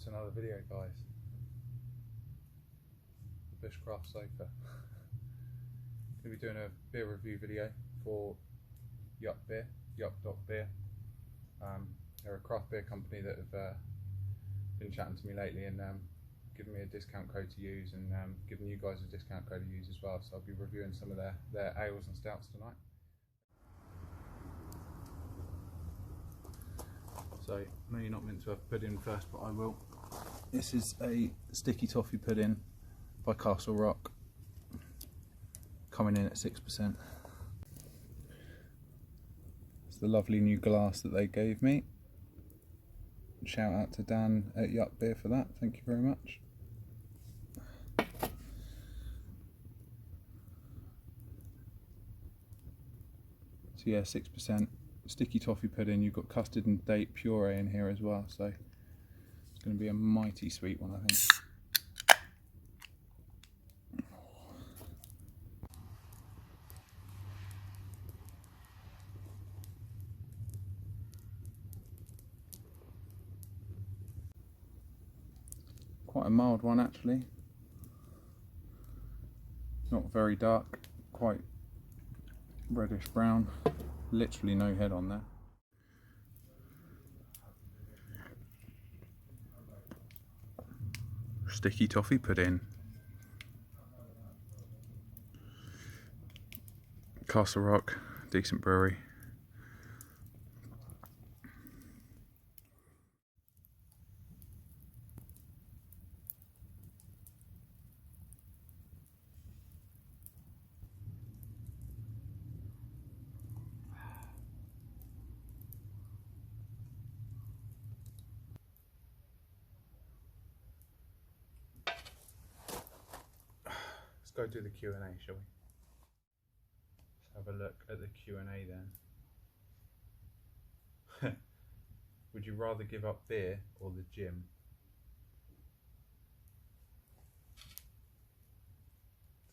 welcome to another video, guys. The Bushcraft Sofa. Going to be doing a beer review video for Yupp Beer, Yupp.beer. They're a craft beer company that have been chatting to me lately and given me a discount code to use, and giving you guys a discount code to use as well. So I'll be reviewing some of their ales and stouts tonight. So I know you're not meant to have pudding first, but I will. This is a sticky toffee pudding by Castle Rock, coming in at 6%. It's the lovely new glass that they gave me. Shout out to Dan at Yupp Beer for that, thank you very much. So yeah, 6%. Sticky toffee pudding. You've got custard and date puree in here as well, so it's going to be a mighty sweet one, I think. Quite a mild one actually, not very dark, quite reddish brown. Literally no head on there. Sticky toffee pudding. Castle Rock, decent brewery. Let's go do the Q&A, shall we? Let's have a look at the Q&A then. Would you rather give up beer or the gym?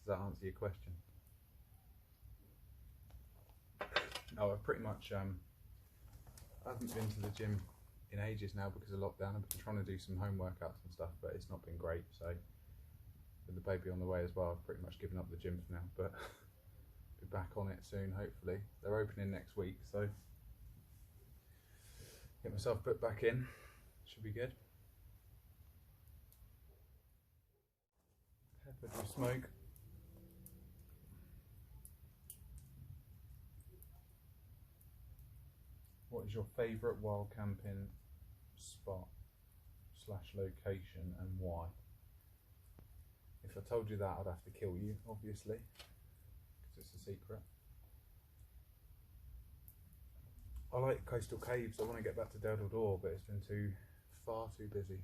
Does that answer your question? No, I've pretty much I haven't been to the gym in ages now because of lockdown. I've been trying to do some home workouts and stuff, but it's not been great. So with the baby on the way as well, I've pretty much given up the gym for now, but be back on it soon, hopefully. They're opening next week, so get myself put back in, should be good. Pepper to smoke. What is your favourite wild camping spot / location and why? If I told you that, I'd have to kill you, obviously, because it's a secret. I like coastal caves. I want to get back to Durdle Door, but it's been far too busy.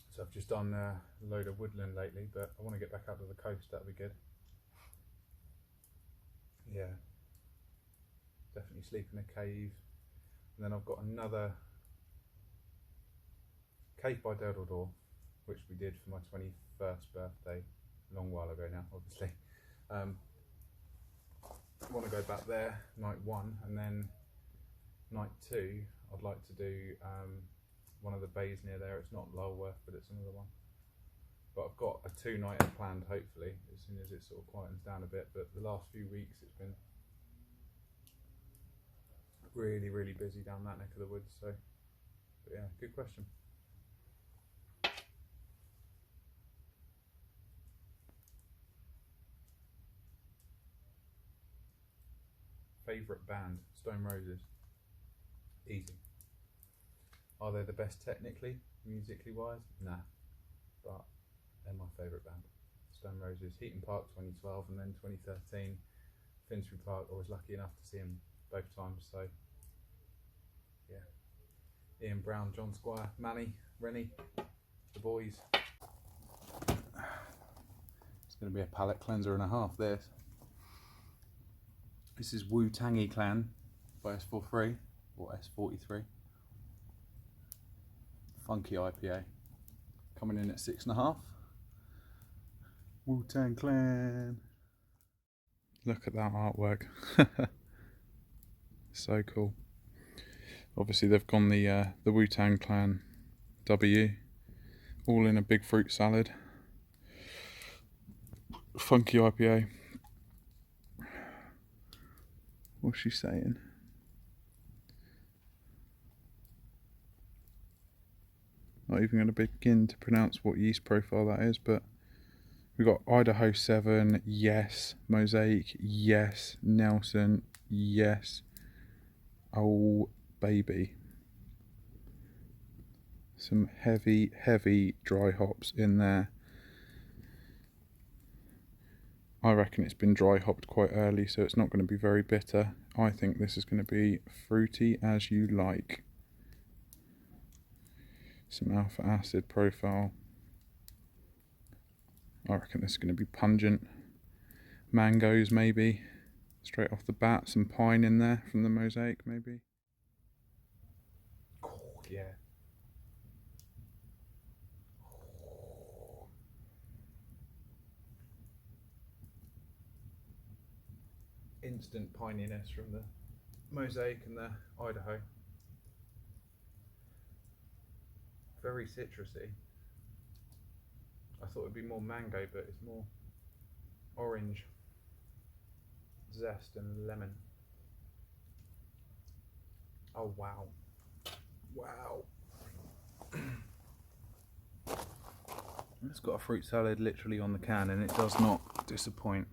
So I've just done a load of woodland lately, but I want to get back out to the coast. That'd be good. Yeah, definitely sleep in a cave. And then I've got another cave by Durdle Door, which we did for my 21st birthday, a long while ago now, obviously. I want to go back there night 1, and then night 2 I'd like to do one of the bays near there. It's not Lulworth, but it's another one. But I've got a 2-nighter planned, hopefully, as soon as it sort of quietens down a bit. But the last few weeks it's been really busy down that neck of the woods. So, but yeah, good question. Favourite band? Stone Roses. Easy. Are they the best technically, musically wise? Nah, but they're my favourite band. Stone Roses. Heaton Park 2012, and then 2013 Finsbury Park. I was lucky enough to see them both times, so yeah. Ian Brown, John Squire, Manny, Rennie, the boys. It's going to be a palate cleanser and a half, this. This is Wu Tangy Clan by S43 or S43. Funky IPA. Coming in at 6.5. Wu Tang Clan. Look at that artwork. So cool. Obviously they've gone the Wu-Tang Clan W, all in a big fruit salad. Funky IPA. What's she saying? Not even going to begin to pronounce what yeast profile that is, but we've got Idaho 7, yes. Mosaic, yes. Nelson, yes. Oh, baby. Some heavy, heavy dry hops in there. I reckon it's been dry hopped quite early, so it's not going to be very bitter. I think this is going to be fruity as you like. Some alpha acid profile. I reckon this is going to be pungent. Mangoes maybe, straight off the bat. Some pine in there from the Mosaic maybe. Oh, yeah. Instant pininess from the Mosaic and the Idaho. Very citrusy. I thought it'd be more mango, but it's more orange zest and lemon. Oh wow. Wow. It's got a fruit salad literally on the can and it does not disappoint.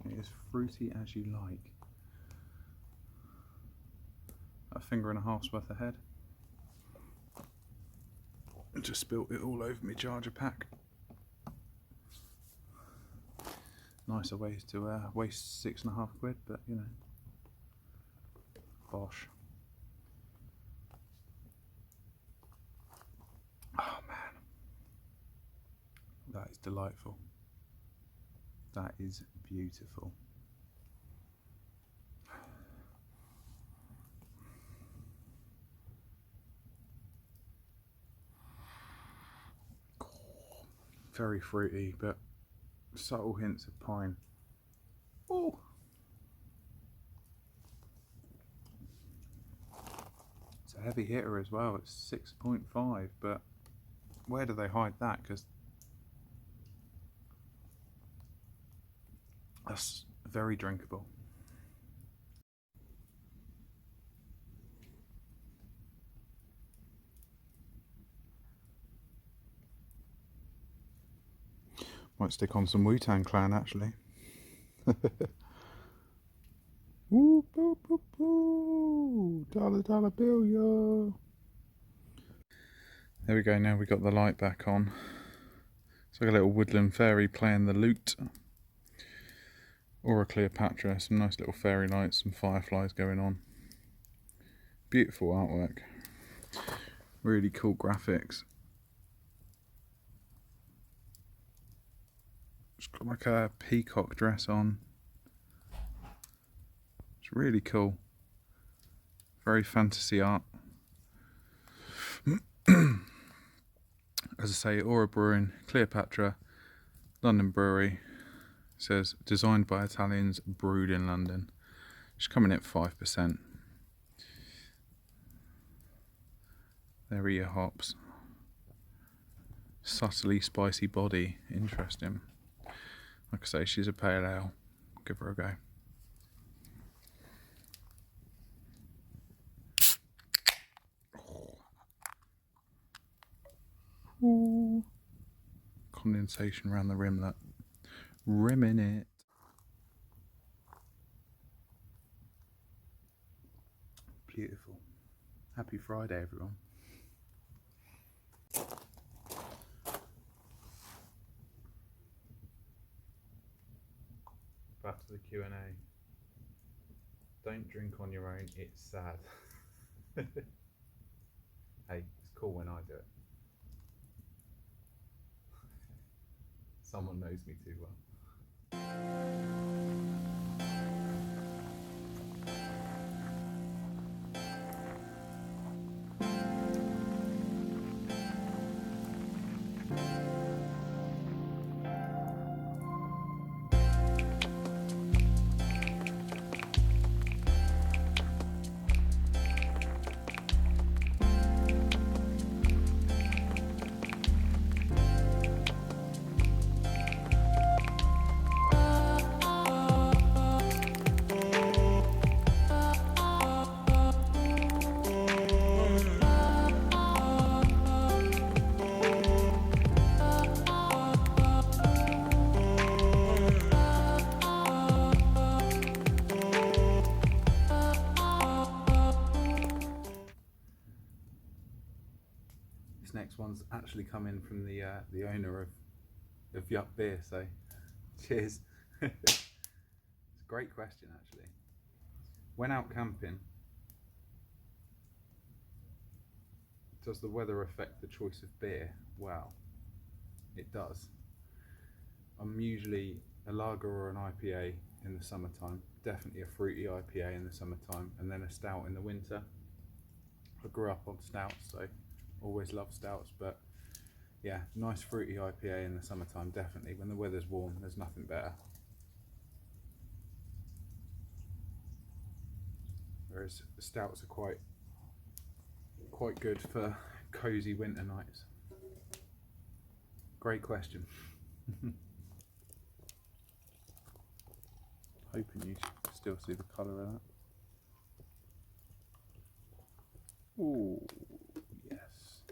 It is fruity as you like. A finger and a half's worth ahead. Just spilt it all over my charger pack. Nicer ways to waste £6.50, but you know, bosh. Oh man, that is delightful. That is beautiful. Very fruity, but subtle hints of pine. Oh, it's a heavy hitter as well. It's 6.5, but where do they hide that? Because that's very drinkable. Might stick on some Wu-Tang Clan actually. Woo, boo, boo, boo. Dollar bill, yo. There we go, now we got the light back on. It's like a little woodland fairy playing the lute. Or a Cleopatra, some nice little fairy lights, some fireflies going on. Beautiful artwork. Really cool graphics. It's got like a peacock dress on. It's really cool. Very fantasy art. As I say, Aura Brewing, Cleopatra, London Brewery. It says designed by Italians, brewed in London. It's coming in at 5%. There are your hops. Subtly spicy body, interesting. Like I say, she's a pale ale. Give her a go. Ooh. Condensation around the rimlet. Rimming it. Beautiful. Happy Friday, everyone. Back to the Q&A. Don't drink on your own, it's sad. Hey, it's cool when I do it. Someone knows me too well. one's actually come in from the owner of Yupp Beer, so cheers. It's a great question actually. When out camping, does the weather affect the choice of beer? Wow, it does. I'm usually a lager or an IPA in the summertime, definitely a fruity IPA in the summertime, and then a stout in the winter. I grew up on stouts, so always love stouts, but yeah, nice fruity IPA in the summertime, definitely. When the weather's warm, there's nothing better. Whereas stouts are quite good for cozy winter nights. Great question. Hoping you still see the colour of that. Ooh, yes.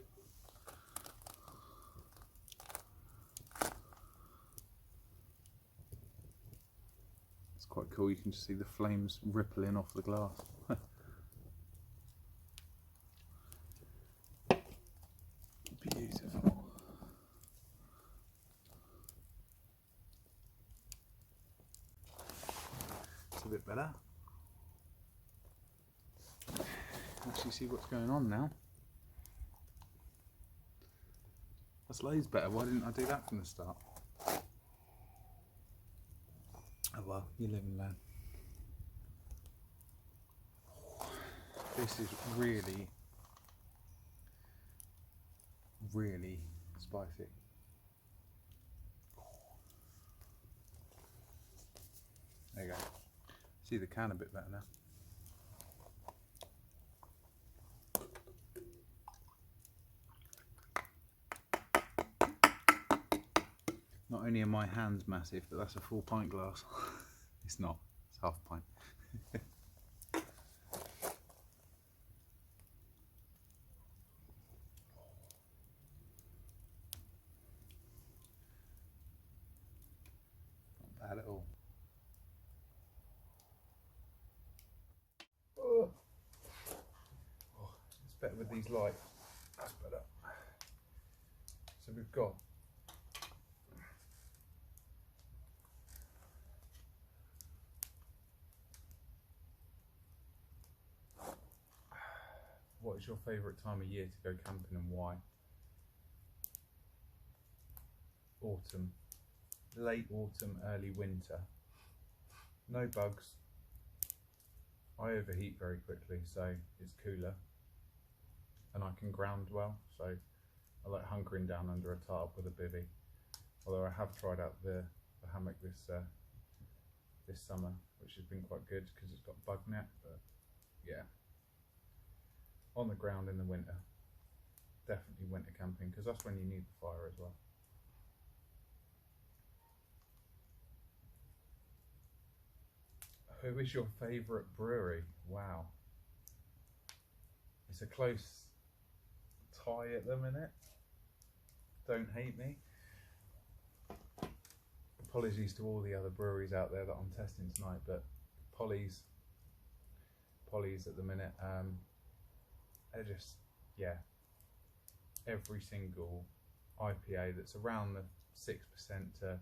It's quite cool, you can just see the flames rippling off the glass. Beautiful. It's a bit better. Actually see what's going on now. That's loads better. Why didn't I do that from the start? Oh well, you live and learn. This is really, really spicy. There you go. See the can a bit better now. Not only are my hands massive, but that's a full pint glass. It's not, it's half a pint. Not bad at all. Oh, it's better with these lights. That's better. So we've got what is your favourite time of year to go camping and why? Autumn. Late autumn, early winter. No bugs. I overheat very quickly, so it's cooler. And I can ground well, so I like hunkering down under a tarp with a bivvy. Although I have tried out the hammock this summer, which has been quite good because it's got bug net, but yeah. On the ground in the winter, definitely winter camping, because that's when you need the fire as well. Who is your favourite brewery? Wow, it's a close tie at the minute. Don't hate me. Apologies to all the other breweries out there that I'm testing tonight, but Polly's at the minute, they're just, yeah, every single IPA that's around the 6% to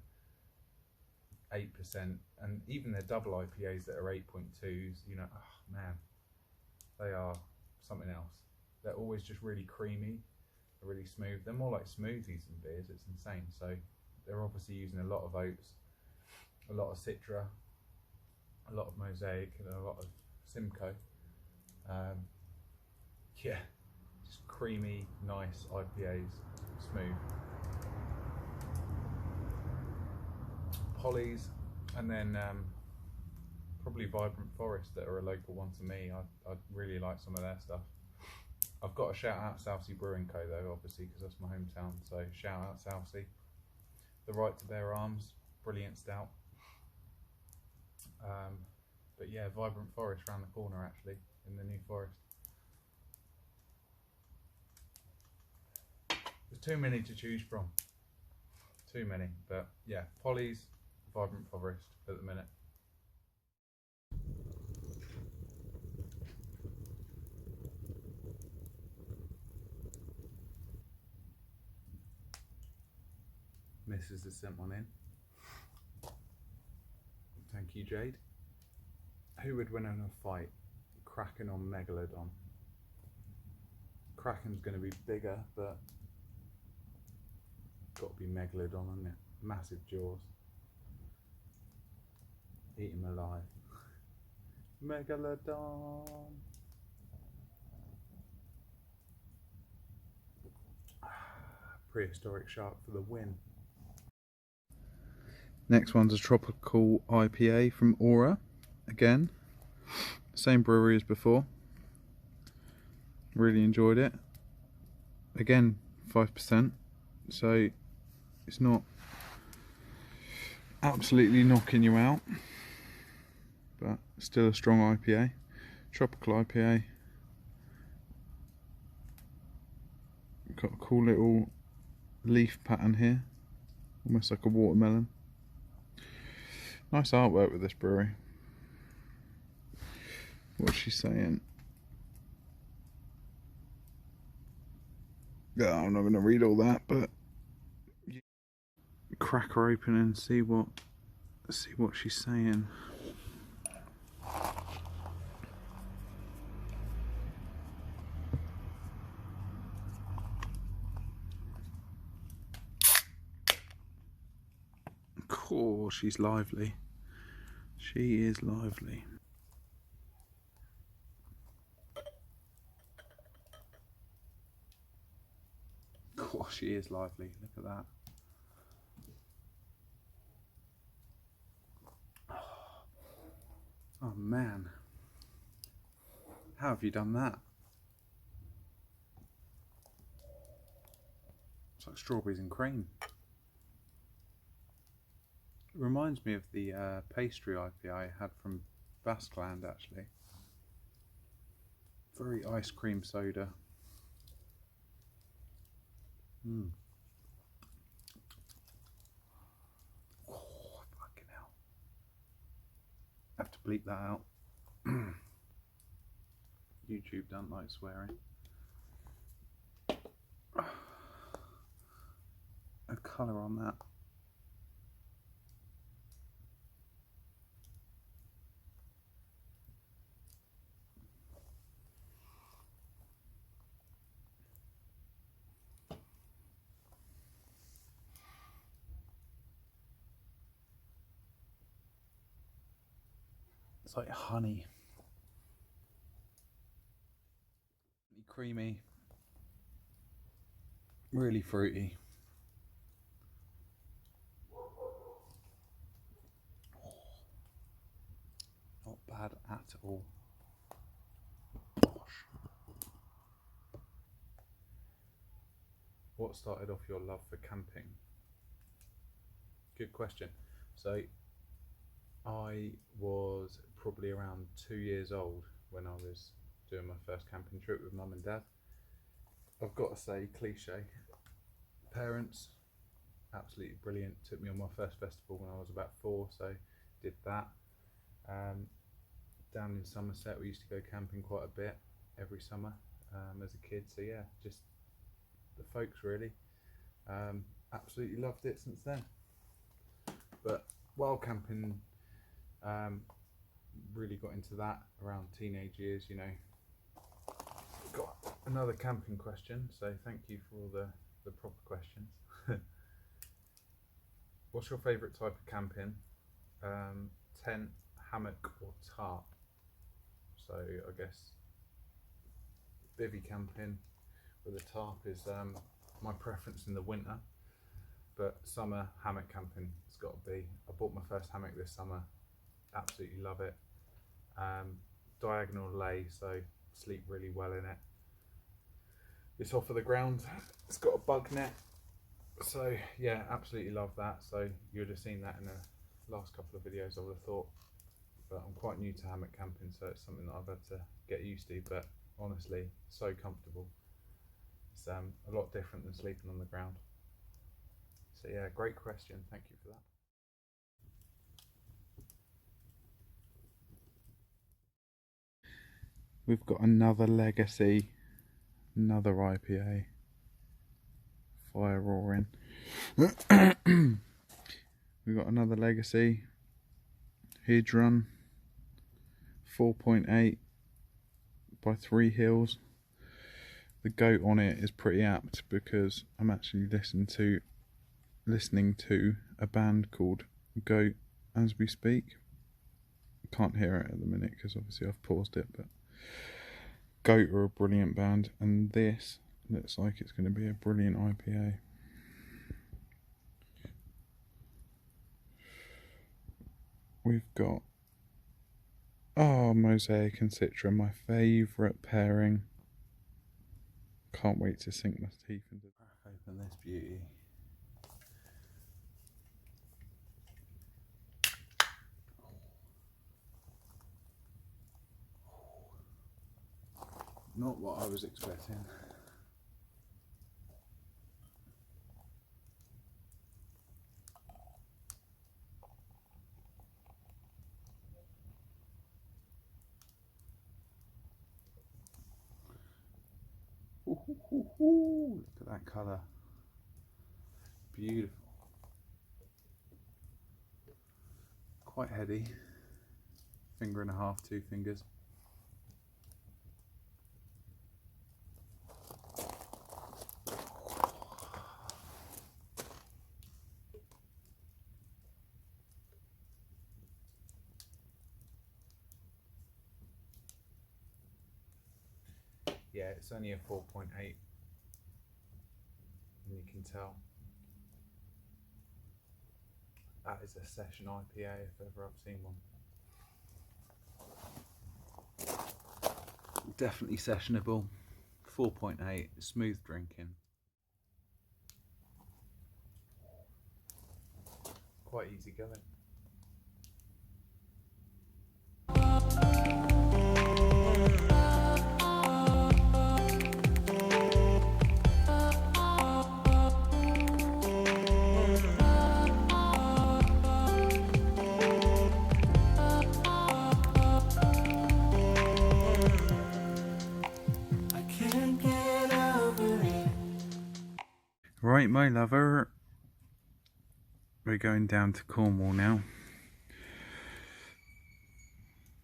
8%, and even their double IPAs that are 8.2s, you know, oh man, they are something else. They're always just really creamy, they're really smooth. They're more like smoothies than beers, it's insane. So they're obviously using a lot of oats, a lot of Citra, a lot of Mosaic, and a lot of Simcoe. Yeah, just creamy, nice IPAs, smooth. Polly's, and then probably Vibrant Forest, that are a local one to me. I really like some of their stuff. I've got to shout out Southsea Brewing Co though, obviously, because that's my hometown, so shout out Southsea. The Right to Bear Arms, brilliant stout. But yeah, Vibrant Forest round the corner actually, in the New Forest. There's too many to choose from. Too many, but yeah, Polly's, Vibrant Forest at the minute. producers has sent one in. Thank you, Jade. Who would win in a fight? Kraken or Megalodon? Kraken's going to be bigger, but got to be Megalodon, isn't it? Massive jaws. Eat him alive. Megalodon. Prehistoric shark for the win. Next one's a tropical IPA from Aura. Again, same brewery as before. Really enjoyed it. Again, 5%, so it's not absolutely knocking you out, but still a strong IPA. Tropical IPA. Got a cool little leaf pattern here, almost like a watermelon. Nice artwork with this brewery. What's she saying? Yeah, I'm not going to read all that, but crack her open and see what she's saying. Oh, she's lively. She is lively. Oh, she is lively. Look at that. Oh man. How have you done that? It's like strawberries and cream. It reminds me of the pastry IPA I had from Basqueland, actually. Very ice cream soda. Oh, fucking hell. I have to bleep that out. YouTube don't like swearing. A colour on that. It's like honey. Creamy. Really fruity. Not bad at all. Gosh. What started off your love for camping? Good question. So I was probably around 2 years old when I was doing my first camping trip with mum and dad. I've got to say, cliche, parents, absolutely brilliant. Took me on my first festival when I was about 4, so did that. Down in Somerset, we used to go camping quite a bit every summer as a kid, so yeah, just the folks really. Absolutely loved it since then. But wild camping, really got into that around teenage years, you know. Got another camping question, so thank you for all the proper questions. What's your favourite type of camping? Tent, hammock or tarp? So I guess bivvy camping with a tarp is my preference in the winter, but summer hammock camping it's got to be. I bought my first hammock this summer, absolutely love it. Diagonal lay, so sleep really well in it. It's off of the ground, it's got a bug net, so yeah, absolutely love that. So you would have seen that in the last couple of videos, I would have thought. But I'm quite new to hammock camping, so it's something that I've had to get used to, but honestly, so comfortable. It's a lot different than sleeping on the ground. So yeah, great question, thank you for that. We've got another legacy, another IPA, Fire Roaring. We've got another Legacy Hedron 4.8 by 3 Hills. The goat on it is pretty apt because I'm actually listening to a band called Goat as we speak. Can't hear it at the minute because obviously I've paused it, but Goat are a brilliant band, and this looks like it's going to be a brilliant IPA. We've got Mosaic and Citra, my favourite pairing. Can't wait to sink my teeth into it. Open this beauty. Not what I was expecting. Look at that colour. Beautiful. Quite heady. Finger and a half, 2 fingers. Yeah, it's only a 4.8, and you can tell that is a session IPA if ever I've seen one. Definitely sessionable. 4.8, smooth drinking. Quite easy going. Right, my lover, we're going down to Cornwall now.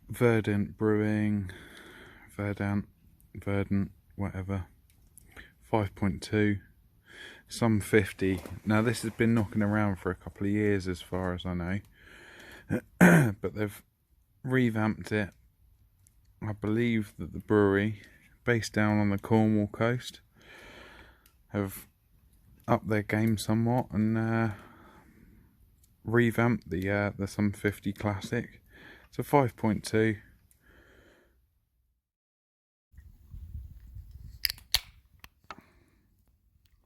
Verdant Brewing, Verdant, whatever. 5.2, some 50. Now this has been knocking around for a couple of years as far as I know. But they've revamped it. I believe that the brewery, based down on the Cornwall coast, have upped their game somewhat and revamped the Some 50 Classic. It's a 5.2.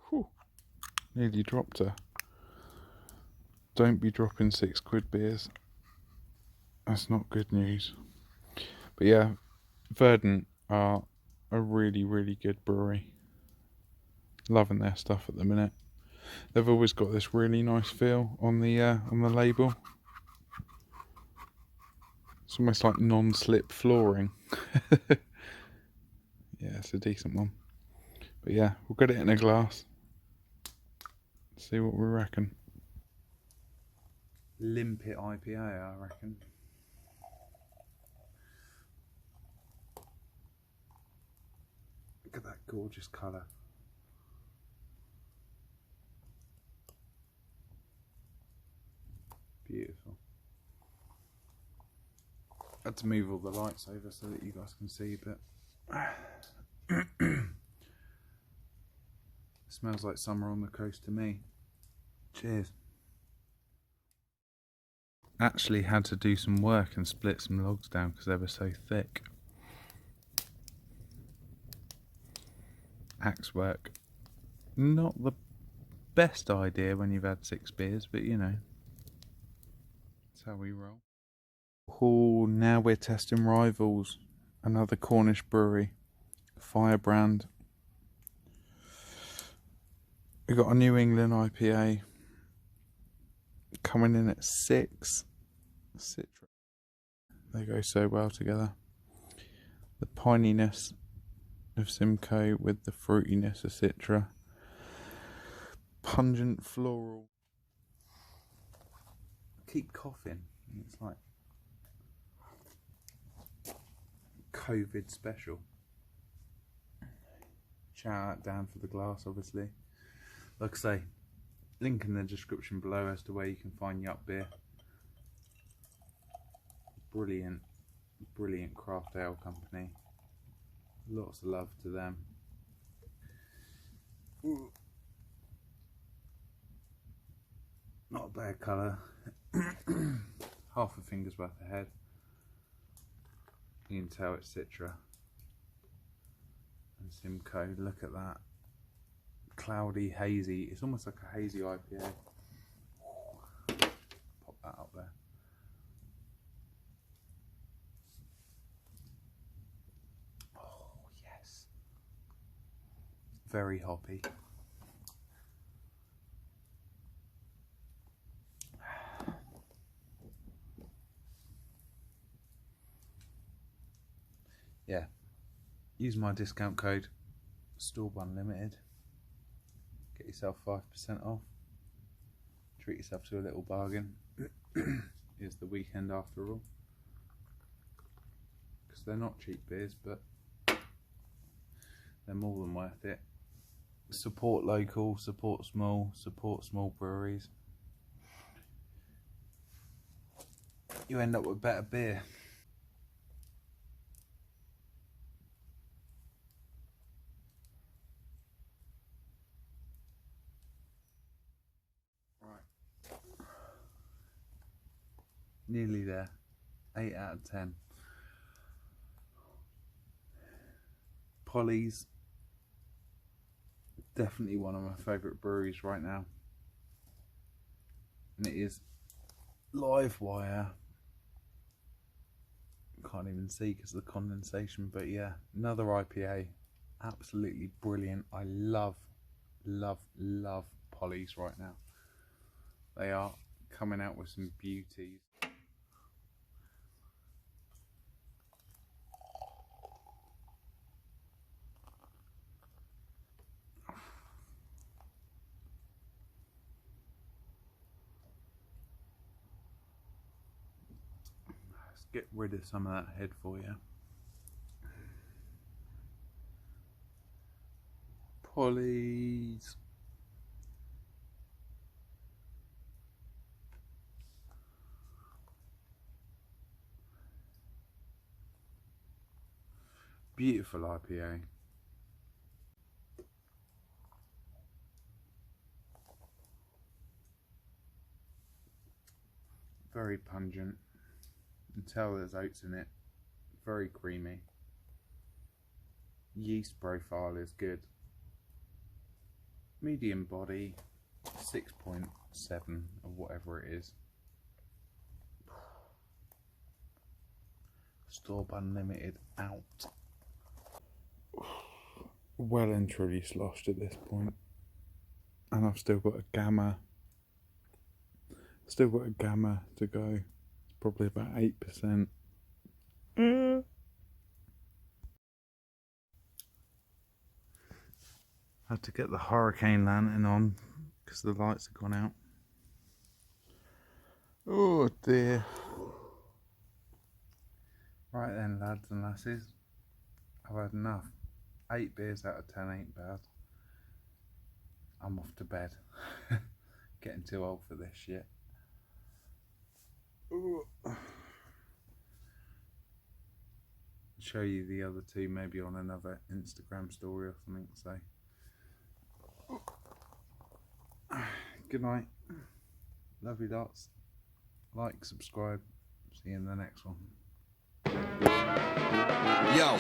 Whew. Nearly dropped her. Don't be dropping £6 beers. That's not good news. But yeah, Verdant are a really, really good brewery. Loving their stuff at the minute. They've always got this really nice feel on the label. It's almost like non-slip flooring. Yeah, it's a decent one. But yeah, we'll get it in a glass. See what we reckon. Limpet IPA, I reckon. Look at that gorgeous colour. Beautiful. I had to move all the lights over so that you guys can see, but smells like summer on the coast to me. Cheers. Actually had to do some work and split some logs down because they were so thick. Axe work. Not the best idea when you've had 6 beers, but you know, that's how we roll. Oh, now we're testing rivals. Another Cornish brewery, Firebrand. We've got a New England IPA coming in at 6. Citra. They go so well together. The pininess of Simcoe with the fruitiness of Citra. pungent floral. Keep coughing. It's like COVID special. Shout out Dan for the glass, obviously. Like I say, link in the description below as to where you can find Yupp Beer. Brilliant, brilliant craft ale company. Lots of love to them. Ooh. Not a bad colour. Half a finger's worth ahead. You can tell it's Citra and Simcoe. Look at that. Cloudy, hazy. It's almost like a hazy IPA. Pop that up there. Oh, yes. Very hoppy. Yeah, use my discount code Storb Unlimited. Get yourself 5% off. Treat yourself to a little bargain. It's the weekend after all. Because they're not cheap beers, but they're more than worth it. Support local, support small breweries. You end up with better beer. Nearly there. 8 out of 10. Polly's definitely one of my favourite breweries right now, and it is live wire. Can't even see because of the condensation, but yeah, another IPA. Absolutely brilliant. I love Polly's right now. They are coming out with some beauties. Get rid of some of that head for you. Polly's. Beautiful IPA. Very pungent. You can tell there's oats in it. Very creamy. Yeast profile is good. Medium body, 6.7 or whatever it is. Storb Unlimited out. Well and truly sloshed at this point. And I've still got a gamma. Still got a gamma to go. Probably about 8%. Had to get the hurricane lantern on because the lights have gone out. Oh dear. Right then, lads and lasses, I've had enough. 8 beers out of 10 ain't bad. I'm off to bed. Getting too old for this shit. Show you the other two maybe on another Instagram story or something. So good night, love you lots, like, subscribe, see you in the next one. Yo,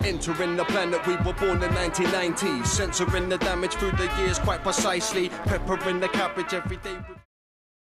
entering the planet, we were born in 1990, censoring the damage through the years quite precisely, peppering the cabbage every day.